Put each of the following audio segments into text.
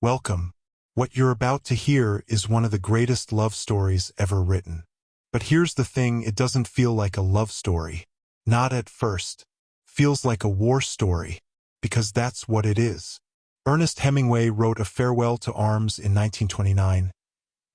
Welcome. What you're about to hear is one of the greatest love stories ever written. But here's the thing, it doesn't feel like a love story. Not at first. Feels like a war story. Because that's what it is. Ernest Hemingway wrote A Farewell to Arms in 1929,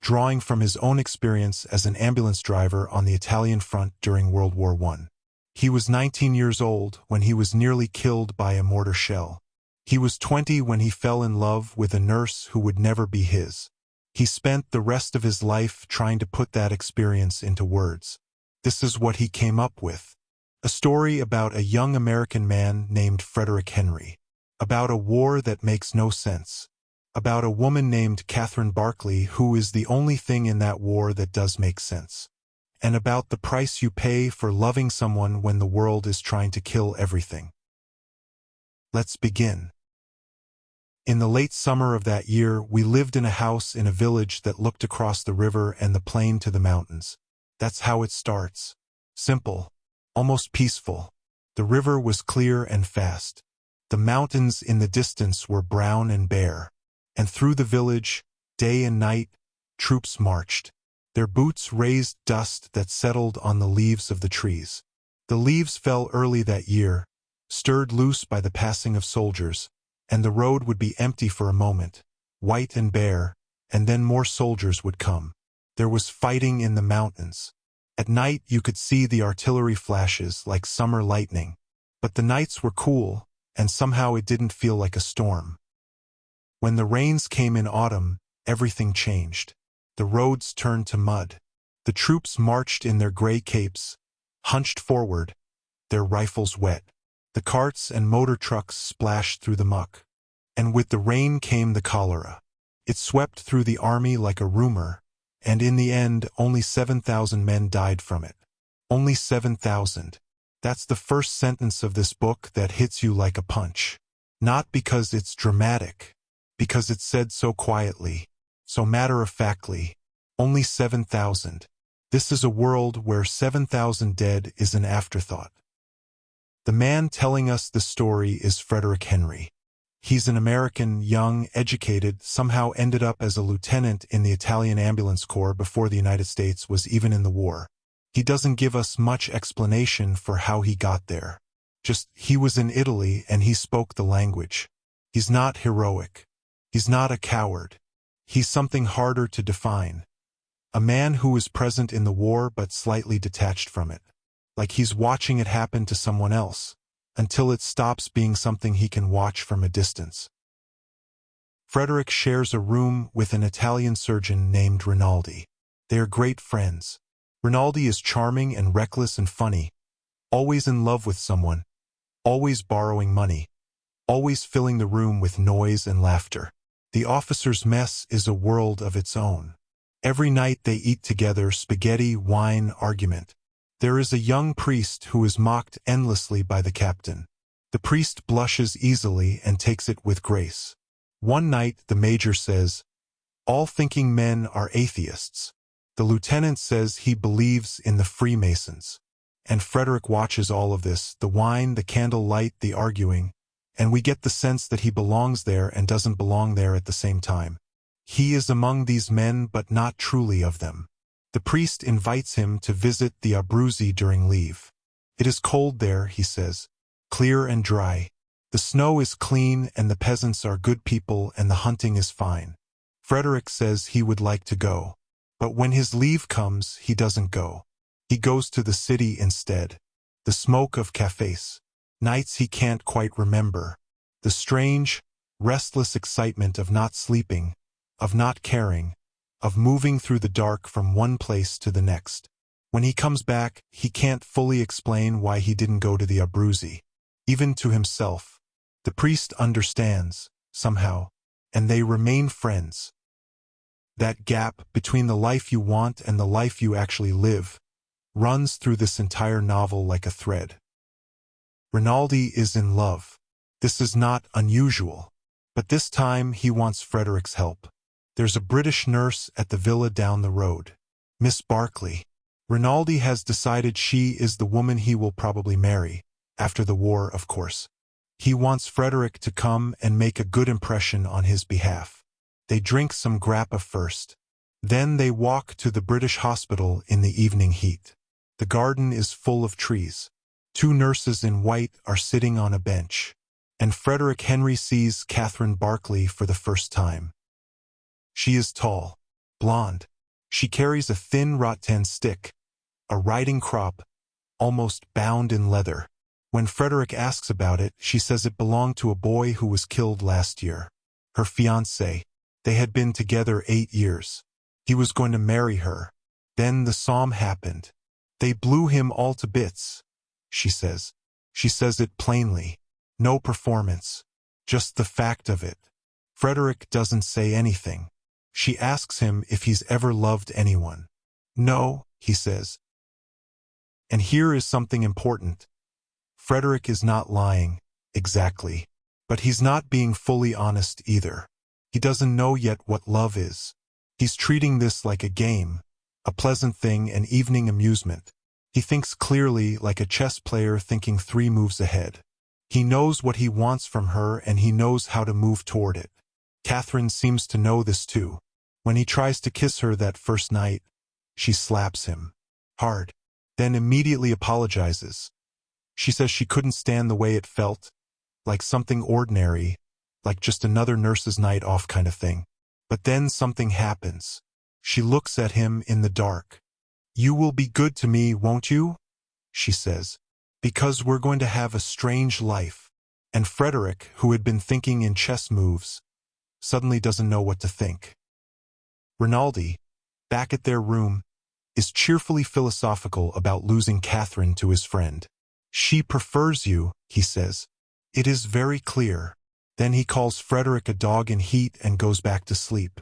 drawing from his own experience as an ambulance driver on the Italian front during World War I. He was 19 years old when he was nearly killed by a mortar shell. He was 20 when he fell in love with a nurse who would never be his. He spent the rest of his life trying to put that experience into words. This is what he came up with. A story about a young American man named Frederic Henry. About a war that makes no sense. About a woman named Catherine Barkley who is the only thing in that war that does make sense. And about the price you pay for loving someone when the world is trying to kill everything. Let's begin. In the late summer of that year, we lived in a house in a village that looked across the river and the plain to the mountains. That's how it starts. Simple. Almost peaceful. The river was clear and fast. The mountains in the distance were brown and bare. And through the village, day and night, troops marched. Their boots raised dust that settled on the leaves of the trees. The leaves fell early that year, stirred loose by the passing of soldiers, and the road would be empty for a moment, white and bare, and then more soldiers would come. There was fighting in the mountains. At night you could see the artillery flashes like summer lightning, but the nights were cool, and somehow it didn't feel like a storm. When the rains came in autumn, everything changed. The roads turned to mud. The troops marched in their gray capes, hunched forward, their rifles wet. The carts and motor trucks splashed through the muck. And with the rain came the cholera. It swept through the army like a rumor, and in the end only 7,000 men died from it. Only 7,000. That's the first sentence of this book that hits you like a punch. Not because it's dramatic, because it's said so quietly, so matter-of-factly. Only 7,000. This is a world where 7,000 dead is an afterthought. The man telling us the story is Frederic Henry. He's an American, young, educated, somehow ended up as a lieutenant in the Italian Ambulance Corps before the United States was even in the war. He doesn't give us much explanation for how he got there. Just, he was in Italy and he spoke the language. He's not heroic. He's not a coward. He's something harder to define. A man who was present in the war but slightly detached from it. Like he's watching it happen to someone else, until it stops being something he can watch from a distance. Frederic shares a room with an Italian surgeon named Rinaldi. They are great friends. Rinaldi is charming and reckless and funny, always in love with someone, always borrowing money, always filling the room with noise and laughter. The officers' mess is a world of its own. Every night they eat together, spaghetti, wine, argument. There is a young priest who is mocked endlessly by the captain. The priest blushes easily and takes it with grace. One night the major says, "All thinking men are atheists." The lieutenant says he believes in the Freemasons. And Frederic watches all of this, the wine, the candlelight, the arguing, and we get the sense that he belongs there and doesn't belong there at the same time. He is among these men but not truly of them. The priest invites him to visit the Abruzzi during leave. It is cold there, he says, clear and dry. The snow is clean and the peasants are good people and the hunting is fine. Frederic says he would like to go. But when his leave comes, he doesn't go. He goes to the city instead. The smoke of cafes. Nights he can't quite remember. The strange, restless excitement of not sleeping, of not caring, of moving through the dark from one place to the next. When he comes back, he can't fully explain why he didn't go to the Abruzzi. Even to himself. The priest understands, somehow, and they remain friends. That gap between the life you want and the life you actually live runs through this entire novel like a thread. Rinaldi is in love. This is not unusual. But this time he wants Frederic's help. There's a British nurse at the villa down the road, Miss Barkley. Rinaldi has decided she is the woman he will probably marry, after the war, of course. He wants Frederic to come and make a good impression on his behalf. They drink some grappa first. Then they walk to the British hospital in the evening heat. The garden is full of trees. 2 nurses in white are sitting on a bench. And Frederic Henry sees Catherine Barkley for the first time. She is tall, blonde. She carries a thin rattan stick, a riding crop, almost bound in leather. When Frederic asks about it, she says it belonged to a boy who was killed last year. Her fiancé. They had been together 8 years. He was going to marry her. Then the psalm happened. They blew him all to bits, she says. She says it plainly. No performance. Just the fact of it. Frederic doesn't say anything. She asks him if he's ever loved anyone. No, he says. And here is something important. Frederic is not lying, exactly. But he's not being fully honest either. He doesn't know yet what love is. He's treating this like a game, a pleasant thing, an evening amusement. He thinks clearly, like a chess player thinking 3 moves ahead. He knows what he wants from her and he knows how to move toward it. Catherine seems to know this too. When he tries to kiss her that first night, she slaps him. Hard. Then immediately apologizes. She says she couldn't stand the way it felt, like something ordinary, like just another nurse's night off kind of thing. But then something happens. She looks at him in the dark. "You will be good to me, won't you?" she says. "Because we're going to have a strange life." And Frederic, who had been thinking in chess moves, suddenly doesn't know what to think. Rinaldi, back at their room, is cheerfully philosophical about losing Catherine to his friend. "She prefers you," he says. "It is very clear." Then he calls Frederic a dog in heat and goes back to sleep.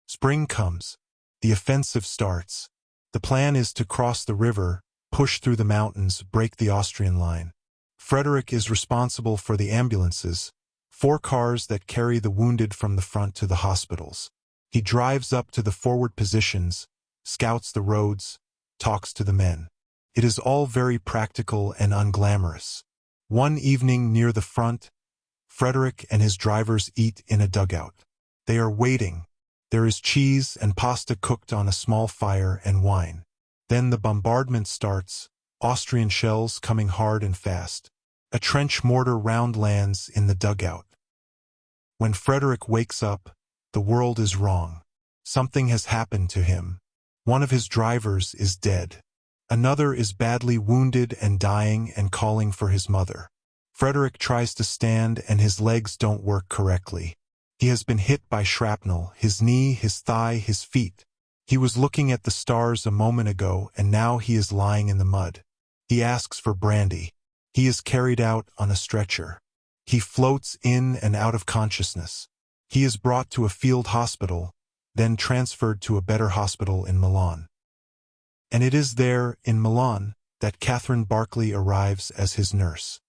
Spring comes. The offensive starts. The plan is to cross the river, push through the mountains, break the Austrian line. Frederic is responsible for the ambulances, 4 cars that carry the wounded from the front to the hospitals. He drives up to the forward positions, scouts the roads, talks to the men. It is all very practical and unglamorous. One evening near the front, Frederic and his drivers eat in a dugout. They are waiting. There is cheese and pasta cooked on a small fire and wine. Then the bombardment starts, Austrian shells coming hard and fast. A trench mortar round lands in the dugout. When Frederic wakes up, the world is wrong. Something has happened to him. One of his drivers is dead. Another is badly wounded and dying and calling for his mother. Frederic tries to stand and his legs don't work correctly. He has been hit by shrapnel, his knee, his thigh, his feet. He was looking at the stars a moment ago and now he is lying in the mud. He asks for brandy. He is carried out on a stretcher. He floats in and out of consciousness. He is brought to a field hospital, then transferred to a better hospital in Milan. And it is there, in Milan, that Catherine Barkley arrives as his nurse.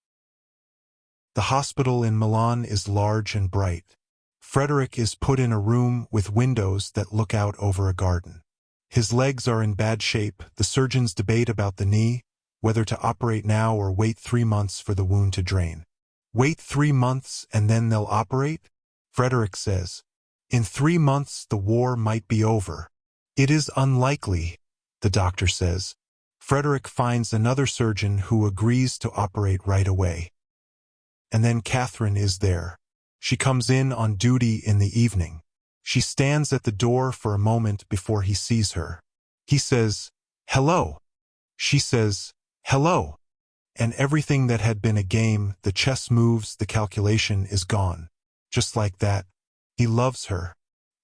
The hospital in Milan is large and bright. Frederic is put in a room with windows that look out over a garden. His legs are in bad shape. The surgeons debate about the knee, whether to operate now or wait 3 months for the wound to drain. Wait 3 months and then they'll operate? Frederic says. In 3 months the war might be over. It is unlikely, the doctor says. Frederic finds another surgeon who agrees to operate right away. And then Catherine is there. She comes in on duty in the evening. She stands at the door for a moment before he sees her. He says, "Hello." She says, "Hello." And everything that had been a game, the chess moves, the calculation, is gone. Just like that. He loves her.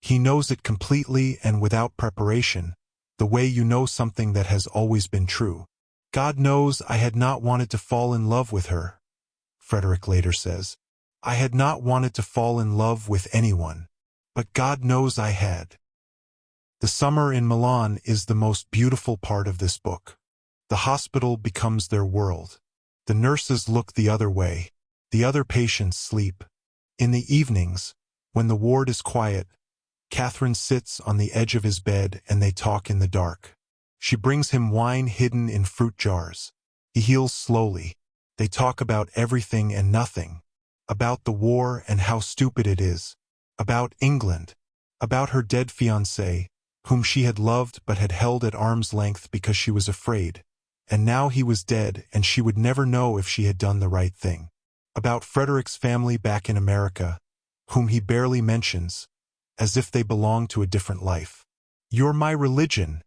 He knows it completely and without preparation, the way you know something that has always been true. "God knows I had not wanted to fall in love with her," Frederic later says. "I had not wanted to fall in love with anyone. But God knows I had." The summer in Milan is the most beautiful part of this book. The hospital becomes their world. The nurses look the other way. The other patients sleep. In the evenings, when the ward is quiet, Catherine sits on the edge of his bed and they talk in the dark. She brings him wine hidden in fruit jars. He heals slowly. They talk about everything and nothing. About the war and how stupid it is. About England. About her dead fiancé, whom she had loved but had held at arm's length because she was afraid. And now he was dead, and she would never know if she had done the right thing. About Frederic's family back in America, whom he barely mentions, as if they belonged to a different life. "You're my religion,"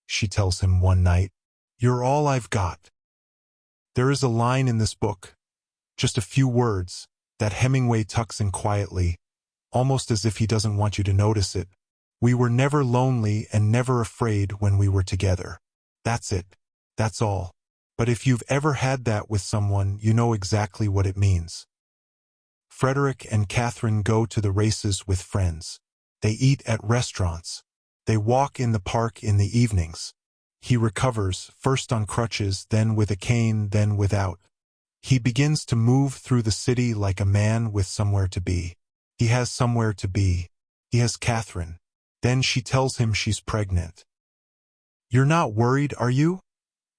she tells him one night. "You're all I've got." There is a line in this book, just a few words, that Hemingway tucks in quietly, almost as if he doesn't want you to notice it. "We were never lonely and never afraid when we were together." That's it. That's all. But if you've ever had that with someone, you know exactly what it means. Frederic and Catherine go to the races with friends. They eat at restaurants. They walk in the park in the evenings. He recovers, first on crutches, then with a cane, then without. He begins to move through the city like a man with somewhere to be. He has somewhere to be. He has Catherine. Then she tells him she's pregnant. "You're not worried, are you?"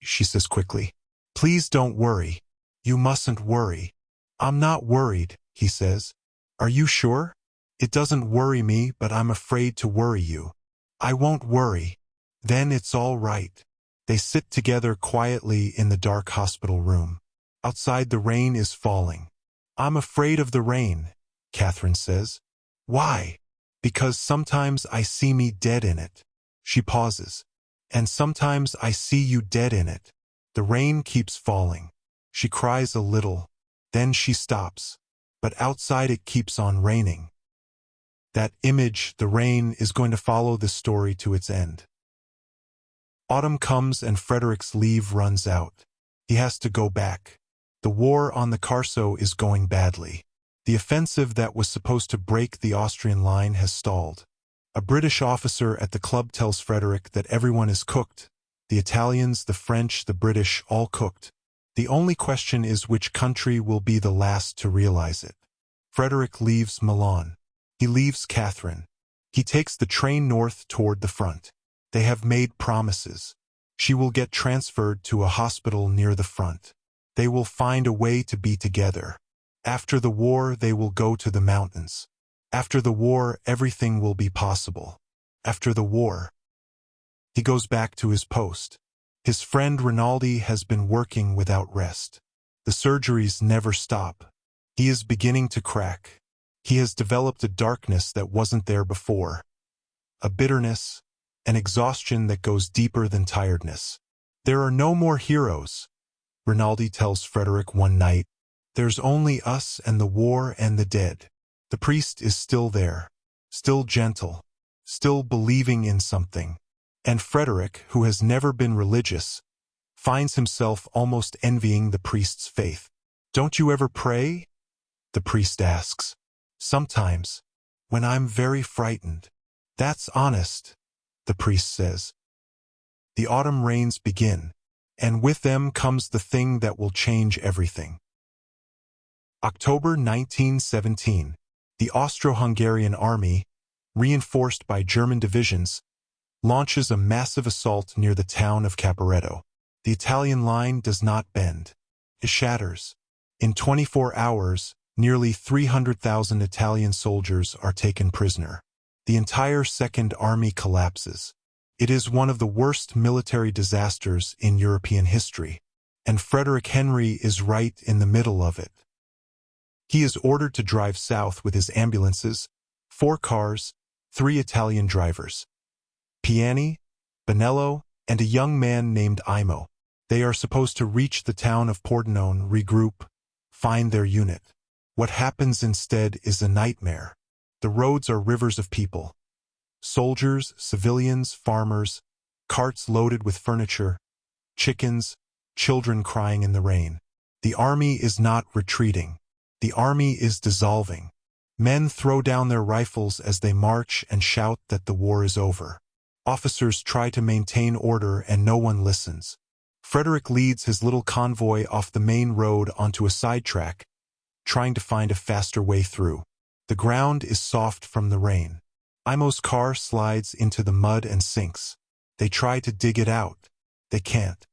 she says quickly. "Please don't worry. You mustn't worry." "I'm not worried," he says. "Are you sure?" "It doesn't worry me, but I'm afraid to worry you." "I won't worry." "Then it's all right." They sit together quietly in the dark hospital room. Outside the rain is falling. "I'm afraid of the rain," Catherine says. "Why?" "Because sometimes I see me dead in it." She pauses. "And sometimes I see you dead in it." The rain keeps falling. She cries a little. Then she stops. But outside it keeps on raining. That image, the rain, is going to follow this story to its end. Autumn comes and Frederic's leave runs out. He has to go back. The war on the Carso is going badly. The offensive that was supposed to break the Austrian line has stalled. A British officer at the club tells Frederic that everyone is cooked. The Italians, the French, the British, all cooked. The only question is which country will be the last to realize it. Frederic leaves Milan. He leaves Catherine. He takes the train north toward the front. They have made promises. She will get transferred to a hospital near the front. They will find a way to be together. After the war, they will go to the mountains. After the war, everything will be possible. After the war. He goes back to his post. His friend Rinaldi has been working without rest. The surgeries never stop. He is beginning to crack. He has developed a darkness that wasn't there before. A bitterness, an exhaustion that goes deeper than tiredness. "There are no more heroes," Rinaldi tells Frederic one night. "There's only us and the war and the dead." The priest is still there, still gentle, still believing in something. And Frederic, who has never been religious, finds himself almost envying the priest's faith. "Don't you ever pray?" the priest asks. "Sometimes, when I'm very frightened." "That's honest," the priest says. The autumn rains begin, and with them comes the thing that will change everything. October 1917. The Austro-Hungarian army, reinforced by German divisions, launches a massive assault near the town of Caporetto. The Italian line does not bend. It shatters. In 24 hours, nearly 300,000 Italian soldiers are taken prisoner. The entire Second Army collapses. It is one of the worst military disasters in European history, and Frederic Henry is right in the middle of it. He is ordered to drive south with his ambulances, 4 cars, 3 Italian drivers. Piani, Bonello, and a young man named Aymo. They are supposed to reach the town of Pordenone, regroup, find their unit. What happens instead is a nightmare. The roads are rivers of people. Soldiers, civilians, farmers, carts loaded with furniture, chickens, children crying in the rain. The army is not retreating. The army is dissolving. Men throw down their rifles as they march and shout that the war is over. Officers try to maintain order and no one listens. Frederic leads his little convoy off the main road onto a sidetrack, trying to find a faster way through. The ground is soft from the rain. Aymo's car slides into the mud and sinks. They try to dig it out. They can't.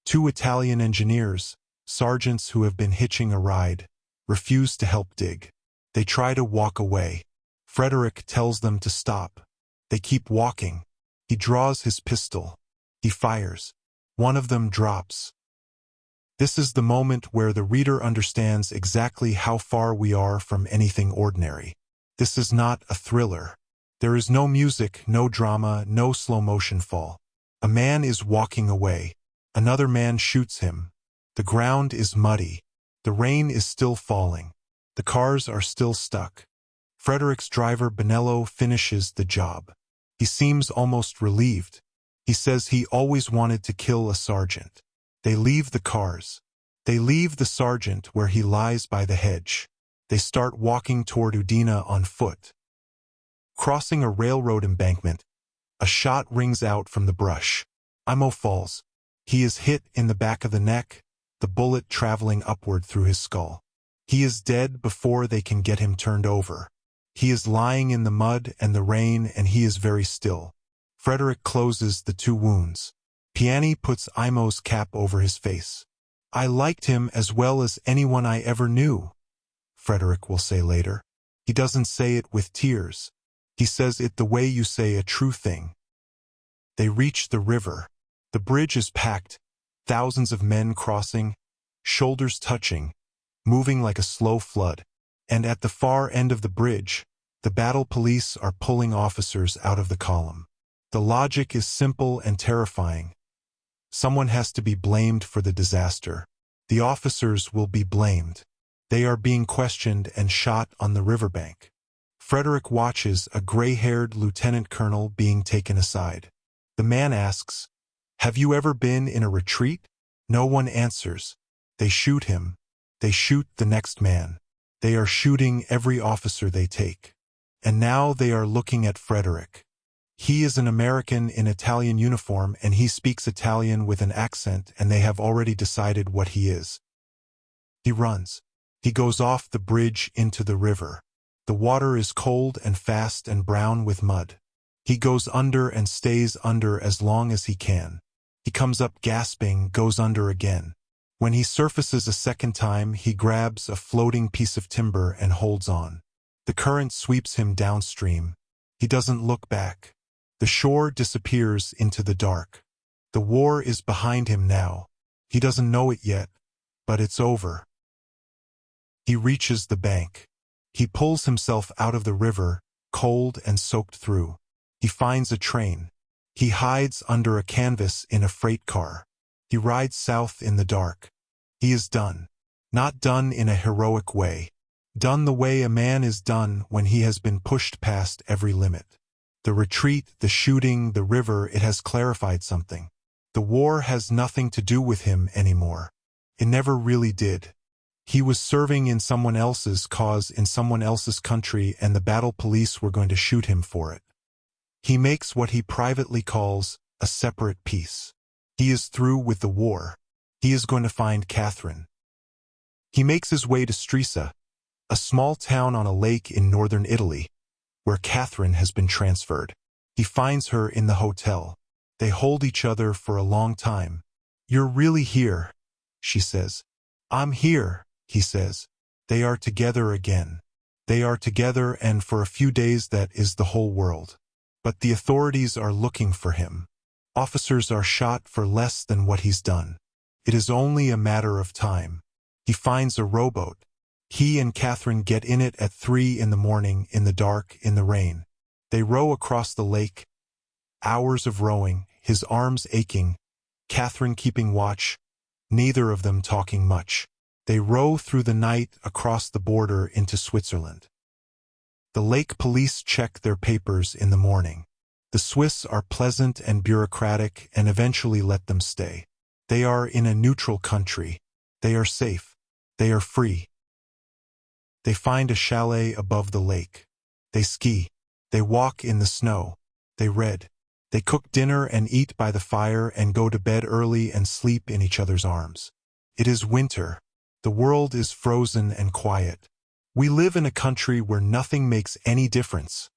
2 Italian engineers, sergeants who have been hitching a ride, refuse to help dig. They try to walk away. Frederic tells them to stop. They keep walking. He draws his pistol. He fires. One of them drops. This is the moment where the reader understands exactly how far we are from anything ordinary. This is not a thriller. There is no music, no drama, no slow-motion fall. A man is walking away. Another man shoots him. The ground is muddy. The rain is still falling. The cars are still stuck. Frederic's driver Benello finishes the job. He seems almost relieved. He says he always wanted to kill a sergeant. They leave the cars. They leave the sergeant where he lies by the hedge. They start walking toward Udine on foot. Crossing a railroad embankment, a shot rings out from the brush. Aymo falls. He is hit in the back of the neck, the bullet traveling upward through his skull. He is dead before they can get him turned over. He is lying in the mud and the rain, and he is very still. Frederic closes the two wounds. Piani puts Aymo's cap over his face. "I liked him as well as anyone I ever knew," Frederic will say later. He doesn't say it with tears. He says it the way you say a true thing. They reach the river. The bridge is packed, thousands of men crossing, shoulders touching, moving like a slow flood. And at the far end of the bridge, the battle police are pulling officers out of the column. The logic is simple and terrifying. Someone has to be blamed for the disaster. The officers will be blamed. They are being questioned and shot on the riverbank. Frederic watches a gray-haired lieutenant colonel being taken aside. The man asks, "Have you ever been in a retreat?" No one answers. They shoot him. They shoot the next man. They are shooting every officer they take. And now they are looking at Frederic. He is an American in Italian uniform, and he speaks Italian with an accent, and they have already decided what he is. He runs. He goes off the bridge into the river. The water is cold and fast and brown with mud. He goes under and stays under as long as he can. He comes up gasping, goes under again. When he surfaces a second time, he grabs a floating piece of timber and holds on. The current sweeps him downstream. He doesn't look back. The shore disappears into the dark. The war is behind him now. He doesn't know it yet, but it's over. He reaches the bank. He pulls himself out of the river, cold and soaked through. He finds a train. He hides under a canvas in a freight car. He rides south in the dark. He is done. Not done in a heroic way. Done the way a man is done when he has been pushed past every limit. The retreat, the shooting, the river, it has clarified something. The war has nothing to do with him anymore. It never really did. He was serving in someone else's cause in someone else's country, and the battle police were going to shoot him for it. He makes what he privately calls a separate peace. He is through with the war. He is going to find Catherine. He makes his way to Stresa, a small town on a lake in northern Italy, where Catherine has been transferred. He finds her in the hotel. They hold each other for a long time. "You're really here," she says. "I'm here," he says. They are together again. They are together, and for a few days that is the whole world. But the authorities are looking for him. Officers are shot for less than what he's done. It is only a matter of time. He finds a rowboat. He and Catherine get in it at 3 in the morning, in the dark, in the rain. They row across the lake. Hours of rowing, his arms aching, Catherine keeping watch, neither of them talking much. They row through the night across the border into Switzerland. The lake police check their papers in the morning. The Swiss are pleasant and bureaucratic and eventually let them stay. They are in a neutral country. They are safe. They are free. They find a chalet above the lake. They ski. They walk in the snow. They read. They cook dinner and eat by the fire and go to bed early and sleep in each other's arms. It is winter. The world is frozen and quiet. "We live in a country where nothing makes any difference,"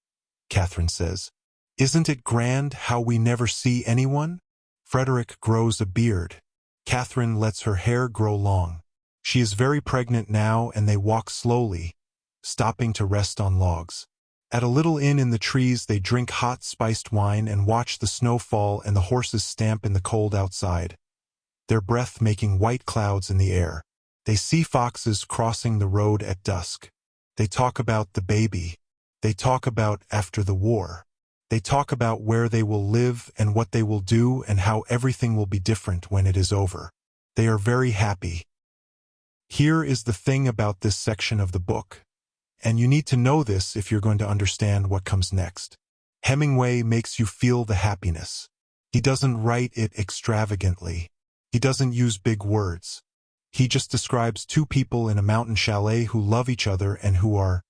Catherine says. "Isn't it grand how we never see anyone?" Frederic grows a beard. Catherine lets her hair grow long. She is very pregnant now, and they walk slowly, stopping to rest on logs. At a little inn in the trees they drink hot spiced wine and watch the snow fall and the horses stamp in the cold outside, their breath making white clouds in the air. They see foxes crossing the road at dusk. They talk about the baby. They talk about after the war. They talk about where they will live and what they will do and how everything will be different when it is over. They are very happy. Here is the thing about this section of the book, and you need to know this if you're going to understand what comes next. Hemingway makes you feel the happiness. He doesn't write it extravagantly. He doesn't use big words. He just describes two people in a mountain chalet who love each other and who are,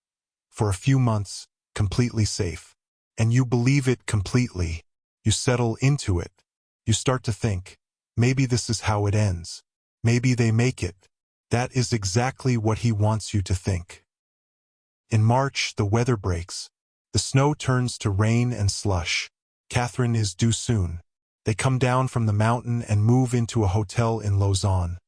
for a few months, completely safe. And you believe it completely. You settle into it. You start to think, maybe this is how it ends. Maybe they make it. That is exactly what he wants you to think. In March, the weather breaks. The snow turns to rain and slush. Catherine is due soon. They come down from the mountain and move into a hotel in Lausanne,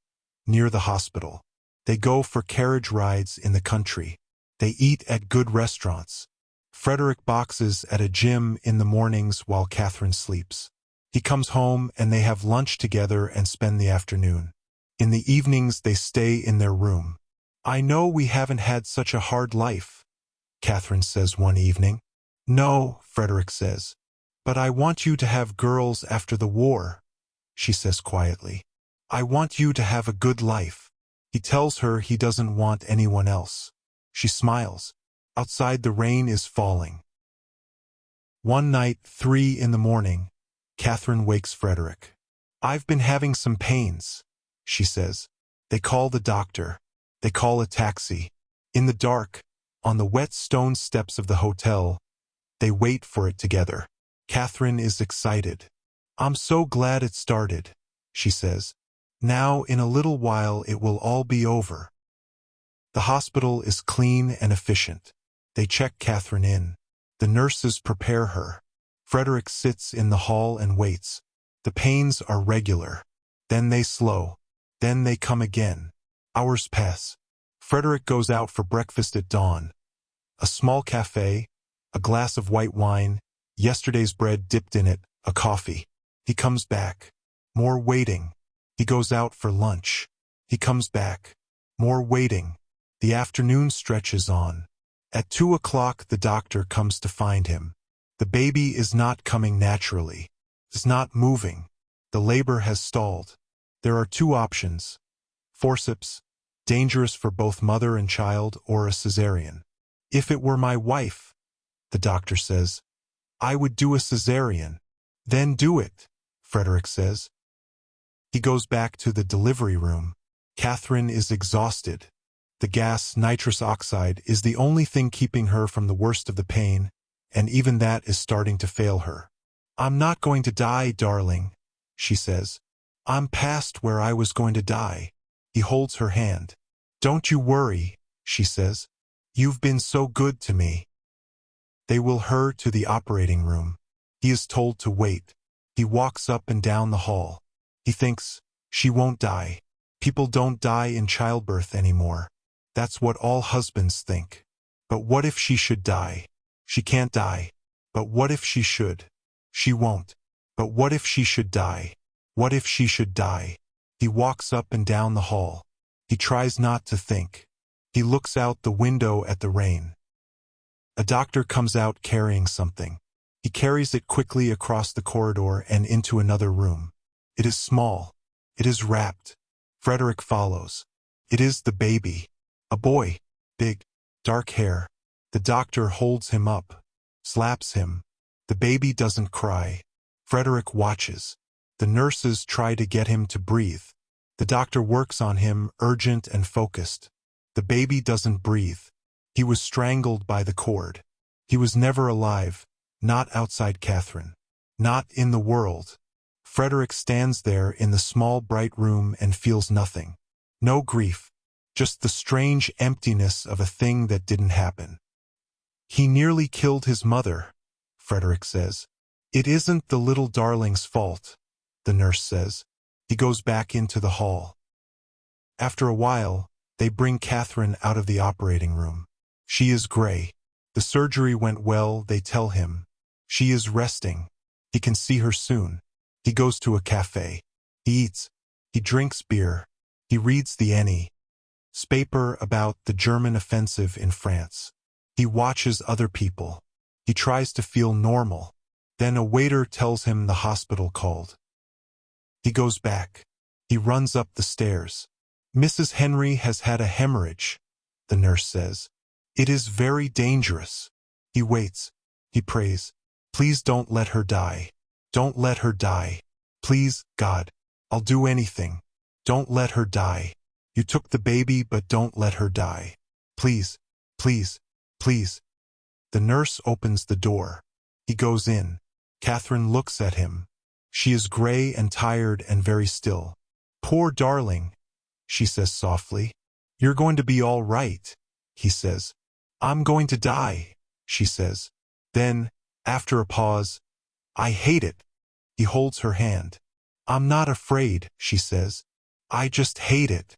near the hospital. They go for carriage rides in the country. They eat at good restaurants. Frederic boxes at a gym in the mornings while Catherine sleeps. He comes home and they have lunch together and spend the afternoon. In the evenings they stay in their room. "I know we haven't had such a hard life," Catherine says one evening. "No," Frederic says. "But I want you to have girls after the war," she says quietly. "I want you to have a good life." He tells her he doesn't want anyone else. She smiles. Outside the rain is falling. One night, 3 in the morning, Catherine wakes Frederic. "I've been having some pains," she says. They call the doctor. They call a taxi. In the dark, on the wet stone steps of the hotel, they wait for it together. Catherine is excited. "I'm so glad it started," she says. "Now, in a little while, it will all be over." The hospital is clean and efficient. They check Catherine in. The nurses prepare her. Frederic sits in the hall and waits. The pains are regular. Then they slow. Then they come again. Hours pass. Frederic goes out for breakfast at dawn. A small cafe, a glass of white wine, yesterday's bread dipped in it, a coffee. He comes back. More waiting. He goes out for lunch. He comes back. More waiting. The afternoon stretches on. At 2 o'clock the doctor comes to find him. The baby is not coming naturally. Is not moving. The labor has stalled. There are 2 options. Forceps, dangerous for both mother and child, or a Caesarean. "If it were my wife," the doctor says, "I would do a Caesarean." "Then do it," Frederic says. He goes back to the delivery room. Catherine is exhausted. The gas, nitrous oxide, is the only thing keeping her from the worst of the pain, and even that is starting to fail her. "I'm not going to die, darling," she says. "I'm past where I was going to die." He holds her hand. "Don't you worry," she says. "You've been so good to me." They will her to the operating room. He is told to wait. He walks up and down the hall. He thinks, she won't die. People don't die in childbirth anymore. That's what all husbands think. But what if she should die? She can't die. But what if she should? She won't. But what if she should die? What if she should die? He walks up and down the hall. He tries not to think. He looks out the window at the rain. A doctor comes out carrying something. He carries it quickly across the corridor and into another room. It is small. It is wrapped. Frederic follows. It is the baby. A boy. Big. Dark hair. The doctor holds him up. Slaps him. The baby doesn't cry. Frederic watches. The nurses try to get him to breathe. The doctor works on him, urgent and focused. The baby doesn't breathe. He was strangled by the cord. He was never alive, not outside Catherine. Not in the world. Frederic stands there in the small bright room and feels nothing. No grief. Just the strange emptiness of a thing that didn't happen. "He nearly killed his mother," Frederic says. "It isn't the little darling's fault," the nurse says. He goes back into the hall. After a while, they bring Catherine out of the operating room. She is gray. The surgery went well, they tell him. She is resting. He can see her soon. He goes to a cafe. He eats. He drinks beer. He reads the newspaper about the German offensive in France. He watches other people. He tries to feel normal. Then a waiter tells him the hospital called. He goes back. He runs up the stairs. Mrs. Henry has had a hemorrhage, the nurse says. It is very dangerous. He waits. He prays. Please don't let her die. Don't let her die. Please, God. I'll do anything. Don't let her die. You took the baby, but don't let her die. Please, please, please. The nurse opens the door. He goes in. Catherine looks at him. She is gray and tired and very still. Poor darling, she says softly. You're going to be all right, he says. I'm going to die, she says. Then, after a pause, I hate it. He holds her hand. I'm not afraid, she says. I just hate it.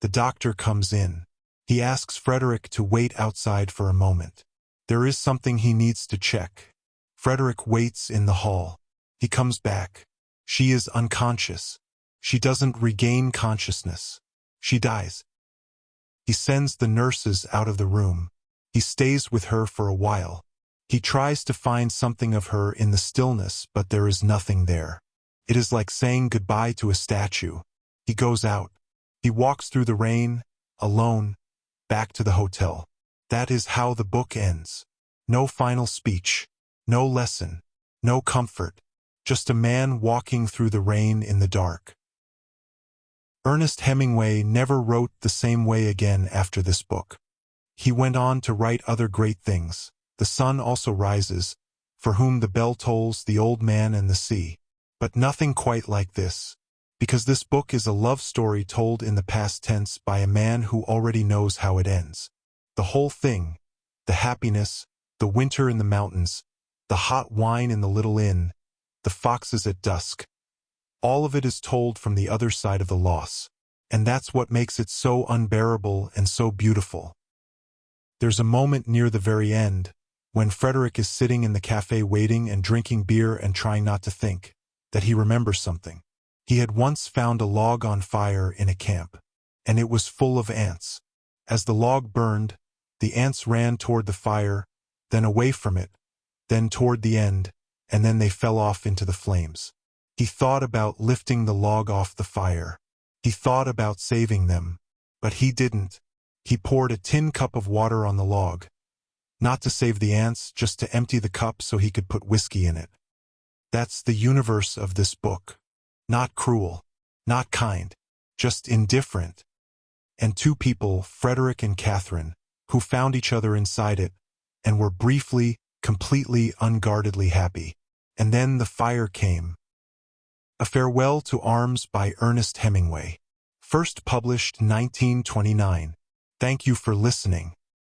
The doctor comes in. He asks Frederic to wait outside for a moment. There is something he needs to check. Frederic waits in the hall. He comes back. She is unconscious. She doesn't regain consciousness. She dies. He sends the nurses out of the room. He stays with her for a while. He tries to find something of her in the stillness, but there is nothing there. It is like saying goodbye to a statue. He goes out. He walks through the rain, alone, back to the hotel. That is how the book ends. No final speech. No lesson. No comfort. Just a man walking through the rain in the dark. Ernest Hemingway never wrote the same way again after this book. He went on to write other great things. The sun also rises, for whom the bell tolls, The Old Man and the Sea. But nothing quite like this, because this book is a love story told in the past tense by a man who already knows how it ends. The whole thing, the happiness, the winter in the mountains, the hot wine in the little inn, the foxes at dusk, all of it is told from the other side of the loss, and that's what makes it so unbearable and so beautiful. There's a moment near the very end, when Frederic is sitting in the cafe waiting and drinking beer and trying not to think, that he remembers something. He had once found a log on fire in a camp, and it was full of ants. As the log burned, the ants ran toward the fire, then away from it, then toward the end, and then they fell off into the flames. He thought about lifting the log off the fire. He thought about saving them, but he didn't. He poured a tin cup of water on the log, not to save the ants, just to empty the cup so he could put whiskey in it. That's the universe of this book. Not cruel, not kind, just indifferent. And two people, Frederic and Catherine, who found each other inside it, and were briefly, completely, unguardedly happy. And then the fire came. A Farewell to Arms by Ernest Hemingway. First published 1929. Thank you for listening.